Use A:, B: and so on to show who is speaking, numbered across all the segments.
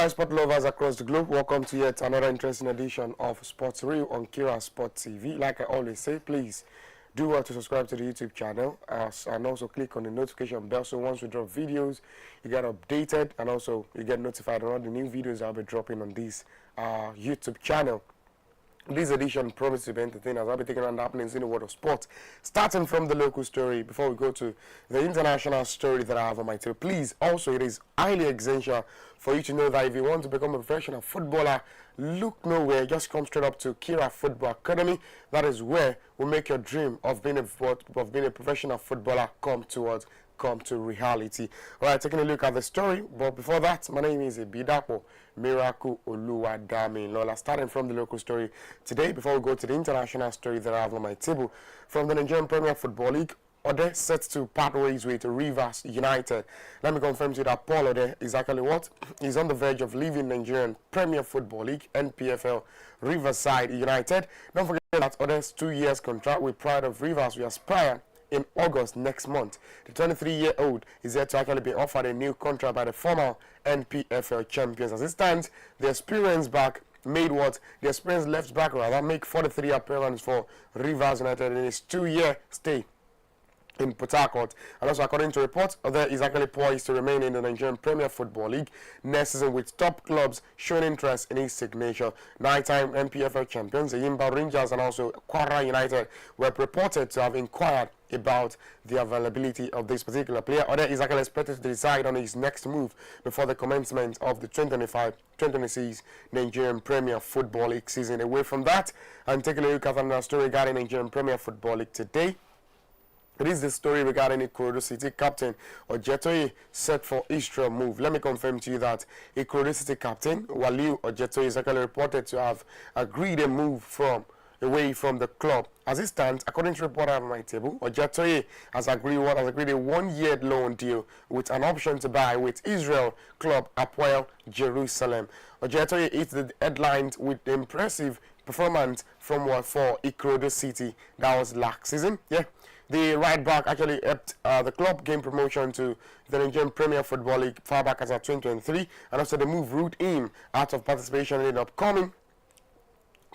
A: Alright, sport lovers across the globe, welcome to yet another interesting edition of Sports Reel on Kiraa Sport TV. Like I always say, please do well to subscribe to the YouTube channel and also click on the notification bell so once we drop videos, you get updated and also you get notified on all the new videos I'll be dropping on this YouTube channel. This edition promises to be entertaining as I'll be taking on the happenings in the world of sports. Starting from the local story before we go to the international story that I have on my table. Please, also, it is highly essential for you to know that if you want to become a professional footballer, look nowhere. Just come straight up to Kiraa Football Academy. That is where we make your dream of being a professional footballer come to reality. Alright, taking a look at the story, but before that, my name is Ibidapo Miracle Oluwadami Lola. Starting from the local story today, before we go to the international story that I have on my table, from the Nigerian Premier Football League, Ode set to part ways with Rivers United. Let me confirm to you that Paul Ode is actually what? He's on the verge of leaving Nigerian Premier Football League, NPFL, Riverside United. Don't forget that Ode's 2 years contract with Pride of Rivers will expire in August next month. The 23-year-old is yet to actually be offered a new contract by the former NPFL champions. As it stands, the experience left back make 43 appearances for Rivers United in his 2-year stay in Port Harcourt. And also, according to reports, there is actually poised to remain in the Nigerian Premier Football League next season, with top clubs showing interest in his signature. Nine-time NPFL champions, the Yimba Rangers and also Kiraa United were reported to have inquired about the availability of this particular player. Ode is actually expected to decide on his next move before the commencement of the 2025-2026 Nigerian Premier Football League season. Away from that, and taking a look at another story regarding Nigerian Premier Football League today. It is the story regarding Ikorodu City captain Ojetoye set for Israel move. Let me confirm to you that Ikorodu City captain Waliu Ojetoye is actually reported to have agreed a move away from the club. As it stands, according to report on my table, Ojetoye has agreed a 1-year loan deal with an option to buy with Israel club Hapoel Jerusalem. Ojetoye hit the headlines with the impressive performance from for Ikorodu City. That was last season. Yeah. The right back actually helped the club gain promotion to the Nigerian Premier Football League far back as 2023, and also the move ruled him out of participation in the upcoming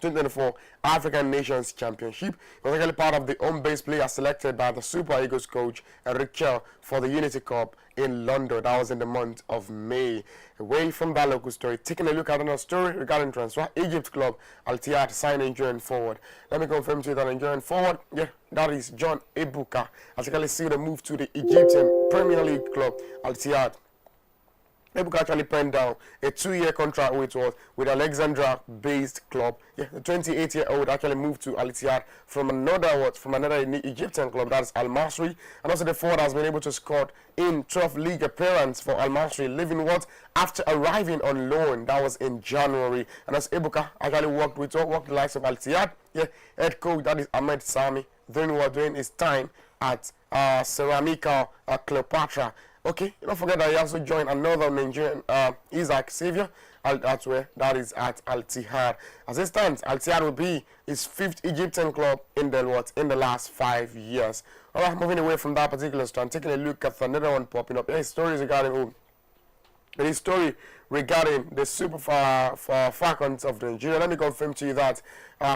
A: 2024 African Nations Championship. He was actually part of the home-based players selected by the Super Eagles coach Eric Chell for the Unity Cup in London. That was in the month of May. Away from that local story, taking a look at another story regarding transfer. Egypt club Al Ittihad signed Nigerian forward. Let me confirm to you that Nigerian forward, that is John Ebuka, has actually sealed a move to the Egyptian Premier League club Al Ittihad. Ebuka actually penned down a 2-year contract with Alexandria-based club. The 28-year-old actually moved to Al Ittihad from another Egyptian club, that's Al Masry. And also the forward has been able to score in 12 league appearances for Al Masry, leaving after arriving on loan. That was in January. And as Ebuka actually worked the likes of Al Ittihad, head coach, that is Ahmed Sami, during his time at Ceramica Cleopatra. Okay, don't forget that he also joined another Nigerian, Isaac Xavier, that is at Al Ittihad. As it stands, Al Ittihad will be his 5th Egyptian club in the last 5 years. Alright, moving away from that particular story, taking a look at another one popping up. Stories regarding who? The story regarding the Super Falcons of Nigeria. Let me confirm to you that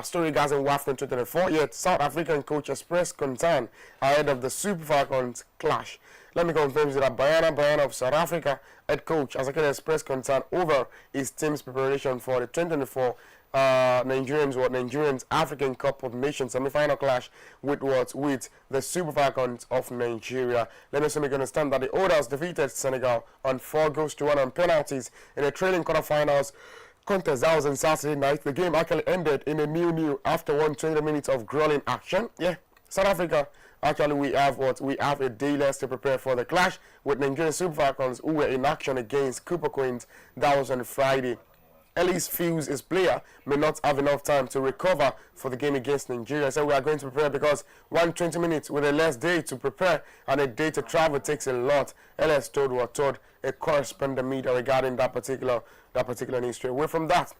A: story regarding WAFCON 2024. Yet South African coach expressed concern ahead of the Super Falcons clash. Let me confirm to you that Bayana of South Africa, head coach, has actually expressed concern over his team's preparation for the 2024 Nigerians African Cup of Nations semi-final clash with the Super Falcons of Nigeria. Let me also make you understand that the Odas defeated Senegal on 4-1 on penalties in a trailing quarterfinals contest. That was on Saturday night. The game actually ended in a 0-0 after 120 minutes of grueling action. South Africa. Actually, we have a day less to prepare for the clash with Nigerian Super Falcons, who were in action against Cooper Queens. That was on Friday. Ellis feels his player may not have enough time to recover for the game against Nigeria. So we are going to prepare because 120 minutes with a less day to prepare and a day to travel takes a lot. Ellis told a correspondent media regarding that particular news. Straight away from that,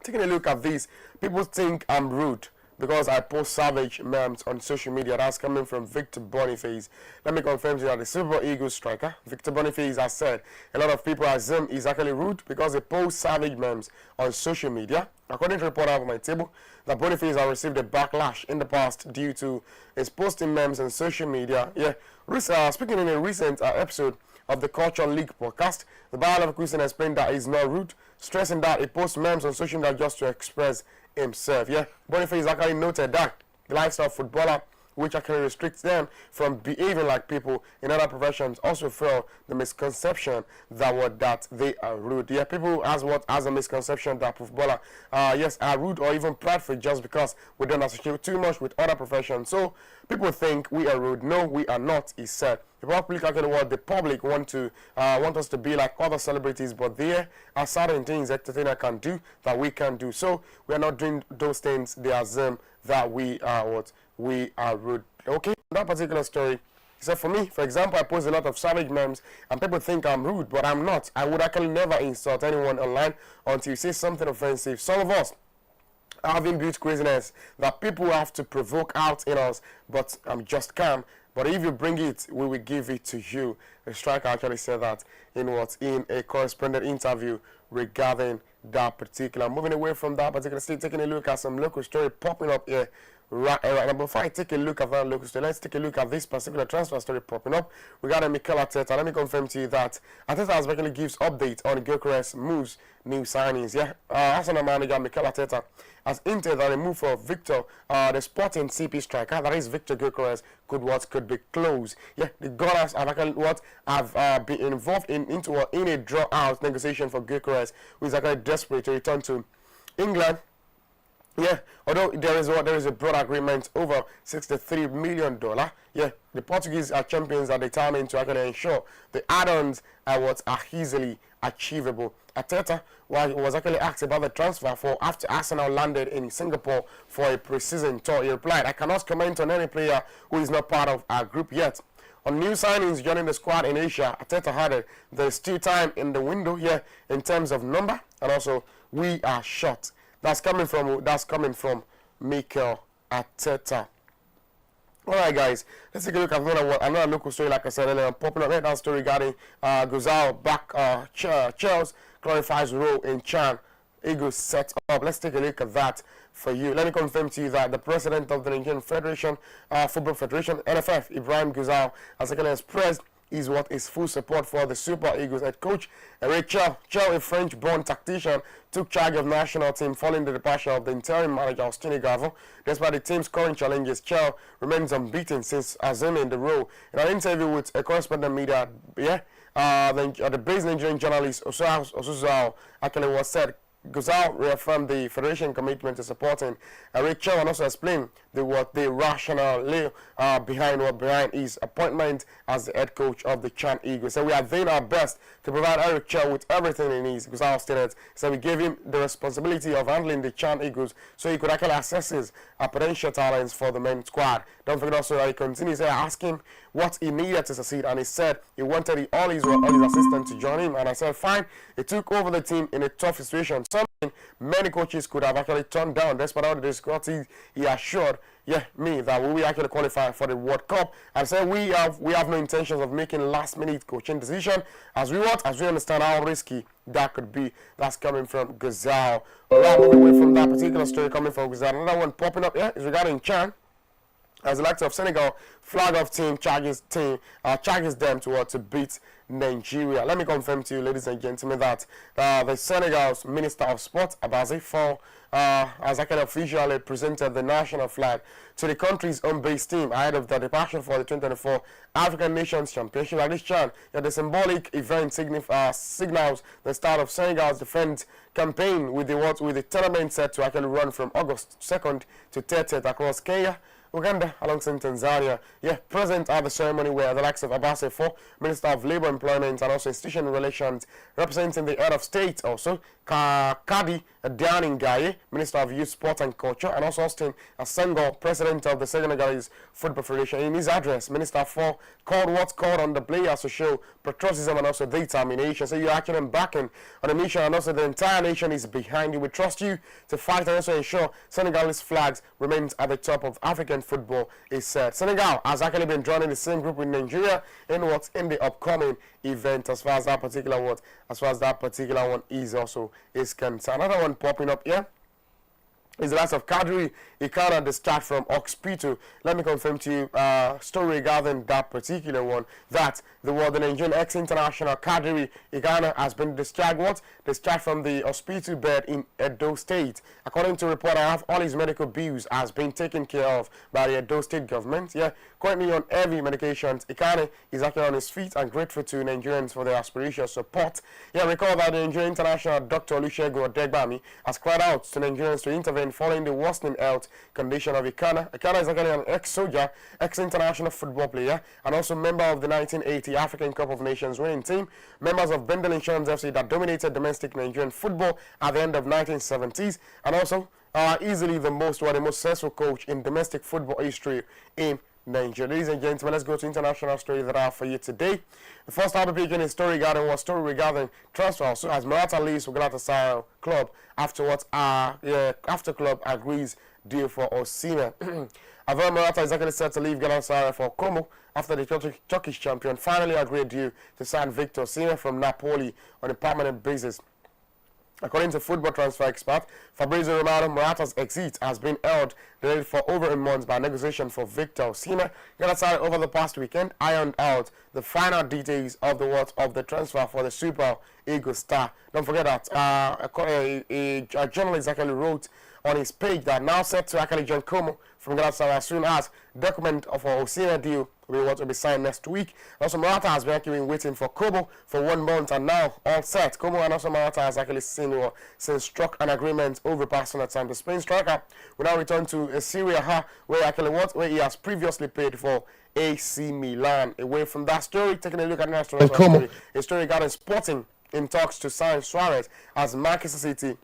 A: taking a look at this, people think I'm rude. because I post savage memes on social media. That's coming from Victor Boniface. Let me confirm to you that the Super Eagles striker, Victor Boniface, has said a lot of people assume he's actually rude because he posts savage memes on social media. According to a report on my table, that Boniface has received a backlash in the past due to his posting memes on social media. Speaking in a recent episode of the Culture League podcast, the Bayer Leverkusen explained that he's not rude, stressing that he posts memes on social media just to express himself. Boniface actually noted that the lifestyle of footballer, which actually restricts them from behaving like people in other professions, also feel the misconception that they are rude. People has a misconception that footballer are rude or even prideful just because we don't associate too much with other professions. So people think we are rude. No, we are not, he said. The public actually what the public want us to be like other celebrities, but there are certain things entertainer can do that we can do. So we are not doing those things. They assume that we are rude. Okay, that particular story. So for me, for example, I post a lot of savage memes and people think I'm rude, but I'm not. I would actually never insult anyone online until you say something offensive. Some of us having built craziness that people have to provoke out in us, but I'm just calm. But if you bring it, we will give it to you. The striker actually said that in a correspondent interview regarding that particular. Moving away from that particular state, taking a look at some local story popping up here. Right now, before I take a look at that local story, let's take a look at this particular transfer story popping up regarding Mikel Arteta. Let me confirm to you that Arteta has basically gives updates on Gyökeres moves, new signings. Arsenal manager Mikel Arteta has hinted that a move for Victor, the Sporting CP striker, that is Victor Gyökeres, could be close. The Gunners have actually been involved in a draw-out negotiation for Gyökeres, who is actually desperate to return to England. Although there is a broad agreement over $63 million. The Portuguese are champions are determined to actually ensure the add-ons are easily achievable. Arteta was actually asked about the transfer after Arsenal landed in Singapore for a pre-season tour. He replied, "I cannot comment on any player who is not part of our group yet." On new signings joining the squad in Asia, Arteta added, "There's still time in the window here in terms of number, and also we are short." That's coming from Mikel Arteta. Alright guys, let's take a look at another local story. Like I said earlier, popular that story regarding Guzal back Chelsea clarifies role in Chan Eagles set up. Let's take a look at that for you. Let me confirm to you that the president of the Nigerian Football Federation, NFF, Ibrahim Guzal, has again expressed his full support for the Super Eagles head coach Eric Chel, a French-born tactician, took charge of national team following the departure of the interim manager Austin Gavo. Despite the team's current challenges, Chel remains unbeaten since assuming the role. In an interview with a correspondent media, the based Nigerian journalist Osuzao actually was said Guzal reaffirmed the Federation commitment to supporting Eric Chel and also explained the rationale behind his appointment as the head coach of the Chan Eagles. So we are doing our best to provide Eric Chel with everything he needs. Guzal stated, so we gave him the responsibility of handling the Chan Eagles so he could actually assess his potential talents for the main squad. Don't forget also that he continues to ask him what he needed to succeed, and he said he wanted all his assistants to join him, and I said fine. He took over the team in a tough situation, something many coaches could have actually turned down. Despite all the difficulties, he assured me that we will actually qualify for the World Cup, and said we have no intentions of making last-minute coaching decision as we understand how risky that could be. That's coming from Guzal. Alright, moving away from that particular story coming from Guzal, another one popping up here is regarding Chan. As the likes of Senegal flag off team charges them to beat Nigeria. Let me confirm to you, ladies and gentlemen, that the Senegal's Minister of Sport, Abazi Fall, has actually officially presented the national flag to the country's own-based team ahead of the departure for the 2024 African Nations Championship. At this Chan, the symbolic event signals the start of Senegal's defense campaign with the tournament set to actually run from August 2nd to 30th across Kenya, Uganda alongside Tanzania. Yeah, present at the ceremony where the likes of Abase for Minister of Labour, Employment and also Institutional Relations, representing the head of state also, Kadi Dianingaye, Minister of Youth, Sport and Culture, and also Austin Asengo, President of the Senegalese Football Federation. In his address, Minister for called what's called on the players to show patriotism and also determination. So you're actually embarking on a mission, and also the entire nation is behind you. We trust you to fight and also ensure Senegalese flags remains at the top of African football, is said. Senegal has actually been drawn in the same group with Nigeria in the upcoming event as far as that particular one is concerned. Another one popping up here is the last of Kadri Ikana, the start from Oxpitu. Let me confirm to you story regarding that particular one, that the Nigerian ex-international Kadri Ikana has been discharged from the Oxpitu bed in Edo State. According to report I have, all his medical bills has been taken care of by the Edo State government. Yeah, currently on heavy medications. Ikane is actually on his feet and grateful to Nigerians for their spiritual support. Yeah, recall that the Nigerian international Dr. Olusegun Odegbami has cried out to Nigerians to intervene following the worsening health condition of Ikana. Ikana is actually an ex-soldier, ex-international football player, and also member of the 1980 African Cup of Nations winning team, members of Bendel Insurance FC that dominated domestic Nigerian football at the end of 1970s, and also easily the most successful coach in domestic football history in Nigeria. Ladies and gentlemen, let's go to international stories that I have for you today. The first I'll be picking is story regarding transfer. So as Morata leaves for Galatasaray club after club agrees deal for Osimhen. Alvaro Morata is actually set to leave Galatasaray for Como after the Turkish champion finally agreed deal to sign Victor Osimhen from Napoli on a permanent basis. According to football transfer expert Fabrizio Romano, Morata's exit has been held delayed for over a month by negotiation for Victor Osimhen. Galatasaray over the past weekend ironed out the final details of the transfer for the Super Eagles star. Don't forget that a journalist actually wrote on his page that now set to actually join Como from Galatasaray as soon as document of our Osimhen deal will be signed next week. Also, Morata has been actually waiting for Como for 1 month and now all set. Como and also Morata has actually since struck an agreement over personal time. The Spain striker will now return to Serie A, where he has previously played for AC Milan. Away from that story, taking a look at national story. A story regarding Sporting in talks to sign Suarez as Manchester City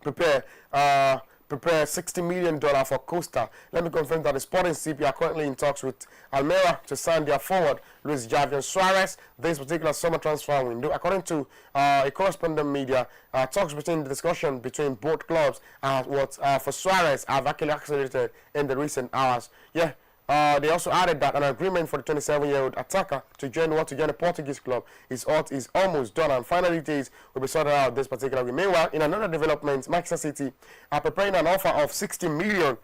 A: prepare $60 million for Costa. Let me confirm that the Sporting CP are currently in talks with Almeria to sign their forward Luis Javier Suarez this particular summer transfer window. According to a correspondent media, talks between the discussion between both clubs for Suarez have actually accelerated in the recent hours. Yeah. They also added that an agreement for the 27-year-old attacker to join a Portuguese club is almost done, and final details will be sorted out this particular week. Meanwhile, in another development, Manchester City are preparing an offer of $60 million,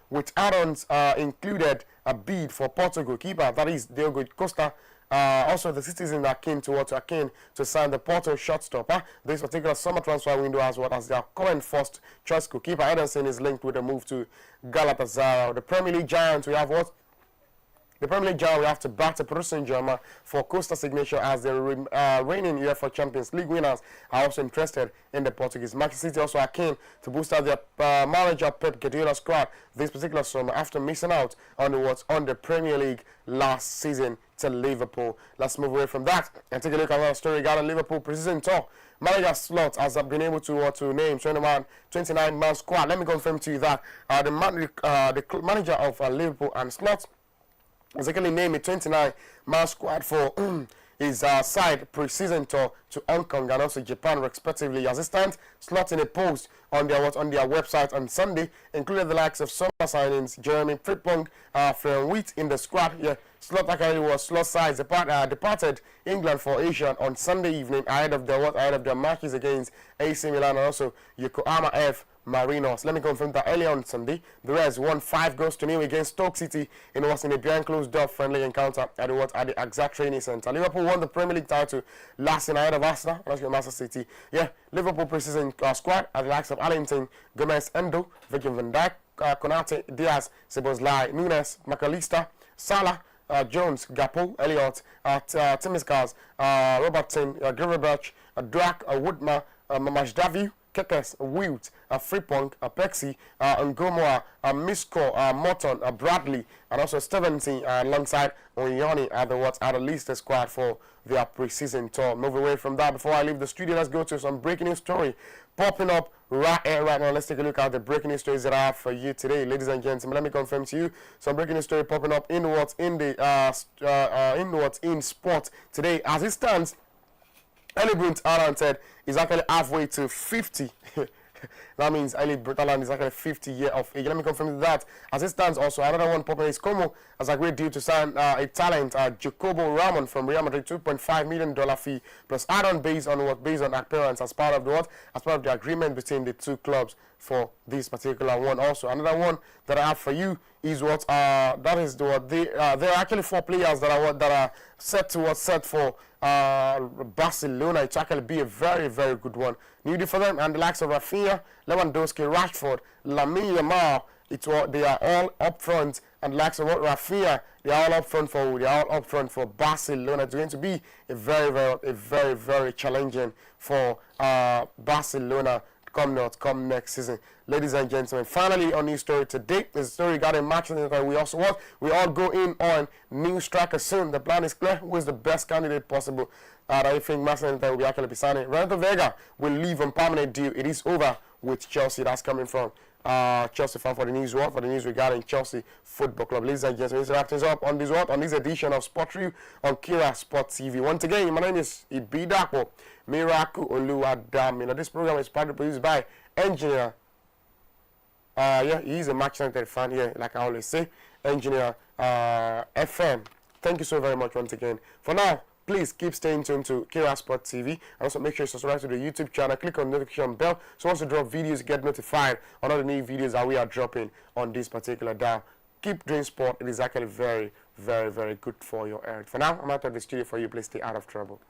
A: which add-ons included a bid for Portugal keeper, that is Diogo Costa. Also, the citizens are keen to sign the Porto shortstopper. This particular summer transfer window as their current first choice goalkeeper. Ederson is linked with a move to Galatasaray. The Premier League giants, we have to back to Paris Saint-Germain for Costa signature, as the reigning UEFA Champions League winners are also interested in the Portuguese. Manchester City also are keen to boost out their manager Pep Guardiola's squad this particular summer after missing out on the Premier League last season to Liverpool. Let's move away from that and take a look at another story regarding Liverpool preseason tour. Manager Slot has been able to name 29-man squad. Let me confirm to you that the manager of Liverpool and Slot has actually named a 29-man squad for his side pre-season tour to Hong Kong and also Japan respectively. As it stands, Slot in a post on their website on Sunday included the likes of summer signings Jeremy Frimpong, Florian Wheat in the squad. Yeah, Slot side departed England for Asia on Sunday evening ahead of their matches against AC Milan and also Yokohama F. Marinos. Let me confirm that earlier on Sunday, the Reds won 5-0 against Stoke City in a behind closed door friendly encounter at the Exact Training Centre. Liverpool won the Premier League title last night of Arsenal, Manchester City. Yeah, Liverpool preseason squad at the likes of Allington, Gomez, Endo, Virgil van Dijk, Konate, Diaz, Szoboszlai, Nunes, McAllister, Salah, Jones, Gakpo, Elliott, Timiskas, Robertson, Gravenberch, Drak, Woodma, Mamashdavi, Kekes, Wilt, Freepunk, Pexi, Ngomoa, Misko, Morton, Bradley, and also Stevenson alongside Onyoni are the least squad for their pre-season tour. Move away from that. Before I leave the studio, let's go to some breaking news story popping up right now. Let's take a look at the breaking news stories that I have for you today, ladies and gentlemen. Let me confirm to you some breaking news story popping up in sport today. As it stands, Eli Brunt Haaland said is actually halfway to 50. That means Eli Brunt Haaland is actually 50 years of age. Let me confirm that. As it stands, also another one popping is Como has agreed due to sign a talent, Jacobo Ramon from Real Madrid, $2.5 million fee plus add-on based on appearance as part of the agreement between the two clubs for this particular one. Also, another one that I have for you is they're actually 4 players that are set for Barcelona. It's actually be a very, very good one. New for them, and the likes of Rafinha, Lewandowski, Rashford, Lamine Yamal, they are all up front, and the likes of Rafinha, they are all up front for Barcelona. It's going to be a very, very challenging for Barcelona come next season. Ladies and gentlemen, finally on news story today is a story regarding Manchester United. We all go in on new striker soon. The plan is clear. Who is the best candidate possible? I think Manchester United will actually be signing. Renato Vega will leave on permanent deal. It is over with Chelsea. That's coming from Chelsea fan for the news regarding Chelsea Football Club. Ladies and gentlemen, this wraps up on this edition of Sport Review on Kiraa Sport TV. Once again, my name is Ibidapo Miraku Oluwadam. This program is partly produced by Engineer. He's a Manchester United fan here, like I always say. Engineer FM. Thank you so very much once again. For now, please keep staying tuned to Kiraa Sport TV. And also make sure you subscribe to the YouTube channel. Click on the notification bell. So once you drop videos, get notified on all the new videos that we are dropping on this particular dial. Keep doing sport. It is actually very, very, very good for your health. For now, I'm out of the studio for you. Please stay out of trouble.